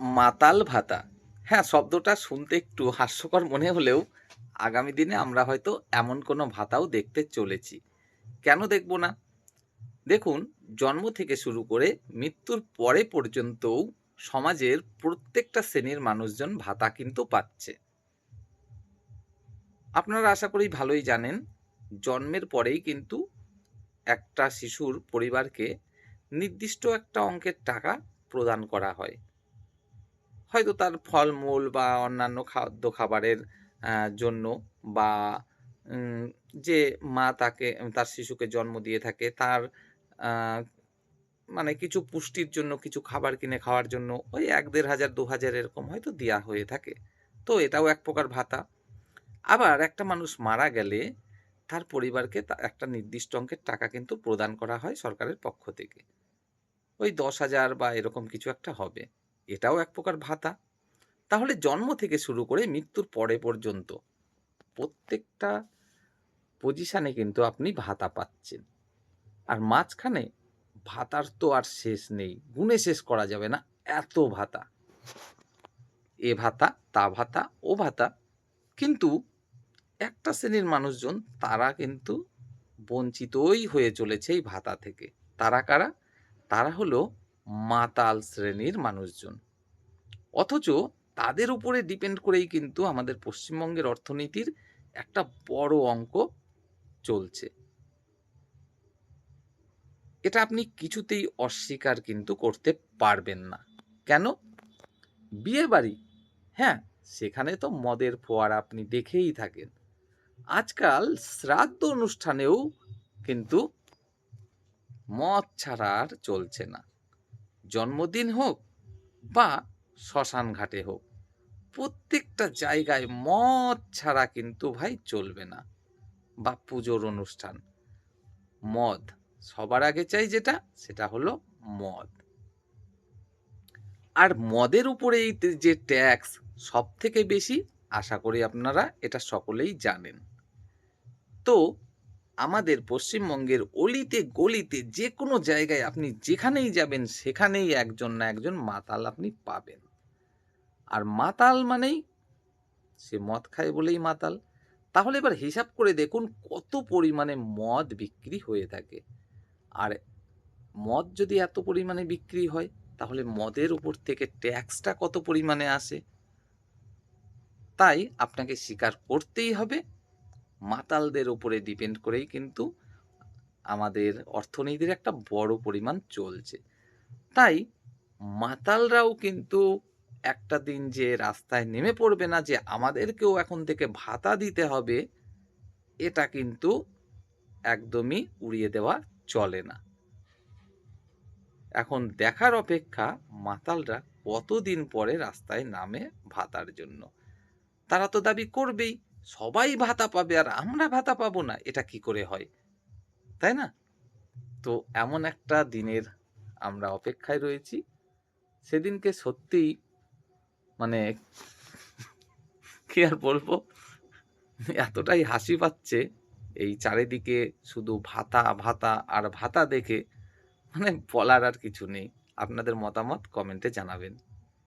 মাতাল ভাতা। হ্যাঁ, শব্দটা শুনতে একটু হাস্যকর মনে হলেও আগামী দিনে আমরা হয়তো এমন কোনো ভাতাও দেখতে চলেছি। কেন দেখব না? দেখুন, জন্ম থেকে শুরু করে মৃত্যুর পরে পর্যন্তও সমাজের প্রত্যেকটা শ্রেণীর মানুষজন ভাতা কিন্তু পাচ্ছে। আপনারা আশা করি ভালোই জানেন, জন্মের পরেই কিন্তু একটা শিশুর পরিবারকে নির্দিষ্ট একটা অঙ্কের টাকা প্রদান করা হয়। হয়তো তার ফলমূল বা অন্যান্য খাদ্য খাবারের জন্য, বা উম যে মা তাকে তার শিশুকে জন্ম দিয়ে থাকে তার আ মানে কিছু পুষ্টির জন্য কিছু খাবার কিনে খাওয়ার জন্য ওই ১,৫০০ ২,০০০ এরকম হয়তো দেয়া হয়ে থাকে। তো এটাও এক প্রকার ভাতা। আবার একটা মানুষ মারা গেলে তার পরিবারকে একটা নির্দিষ্ট অঙ্কের টাকা কিন্তু প্রদান করা হয় সরকারের পক্ষ থেকে। ওই ১০,০০০ বা এরকম কিছু একটা হবে। এটাও এক প্রকার ভাতা। তাহলে জন্ম থেকে শুরু করে মৃত্যুর পরে পর্যন্ত প্রত্যেকটা পজিশনে কিন্তু আপনি ভাতা পাচ্ছেন। আর মাঝখানে ভাতার তো আর শেষ নেই। গুণে শেষ করা যাবে না, এত ভাতা। এ ভাতা, তা ভাতা, ও ভাতা। কিন্তু একটা শ্রেণীর মানুষজন তারা কিন্তু বঞ্চিতই হয়ে চলেছে এই ভাতা থেকে। তারা কারা? তারা হলো মাতাল শ্রেণীর মানুষজন। অথচ তাদের উপরে ডিপেন্ড করেই কিন্তু আমাদের পশ্চিমবঙ্গের অর্থনীতির একটা বড় অঙ্ক চলছে। এটা আপনি কিছুতেই অস্বীকার কিন্তু করতে পারবেন না। কেন? বিয়েবাড়ি, হ্যাঁ, সেখানে তো মদের ফোয়ারা আপনি দেখেই থাকেন। আজকাল শ্রাদ্ধ অনুষ্ঠানেও কিন্তু মদ ছাড়া আর চলছে না। জন্মদিন হোক বা শ্মশান ঘাটে হোক, প্রত্যেকটা জায়গায় মদ ছাড়া কিন্তু ভাই চলবে না। বা পুজোর অনুষ্ঠান, মদ। সবার আগে চাই যেটা, সেটা হলো মদ। আর মদের উপরে এই যে ট্যাক্স সবথেকে বেশি, আশা করি আপনারা এটা সকলেই জানেন। তো আমাদের পশ্চিমবঙ্গের অলিতে গলিতে যেকোনো জায়গায় আপনি যেখানেই যাবেন সেখানেই একজন না একজন মাতাল আপনি পাবেন। আর মাতাল মানেই সে মদ খায় বলেই মাতাল। তাহলে এবার হিসাব করে দেখুন কত পরিমাণে মদ বিক্রি হয়ে থাকে। আর মদ যদি এত পরিমাণে বিক্রি হয়, তাহলে মদের উপর থেকে ট্যাক্সটা কত পরিমাণে আসে? তাই আপনাকে স্বীকার করতেই হবে, মাতালদের উপরে ডিপেন্ড করেই কিন্তু আমাদের অর্থনীতির একটা বড় পরিমাণ চলছে। তাই মাতালরাও কিন্তু একটা দিন যে রাস্তায় নেমে পড়বে না যে আমাদেরকেও এখন থেকে ভাতা দিতে হবে, এটা কিন্তু একদমই উড়িয়ে দেওয়া চলে না। এখন দেখার অপেক্ষা মাতালরা কতদিন পরে রাস্তায় নামে ভাতার জন্য। তারা তো দাবি করবেই সবাই ভাতা পাবে আর আমরা ভাতা পাবো না, এটা কি করে হয়, তাই না? তো এমন একটা দিনের আমরা অপেক্ষায় রয়েছি। সেদিনকে সত্যিই মানে কি আর বলবো, এতটাই হাসি পাচ্ছে এই চারিদিকে শুধু ভাতা ভাতা আর ভাতা দেখে, মানে বলার আর কিছু নেই। আপনাদের মতামত কমেন্টে জানাবেন।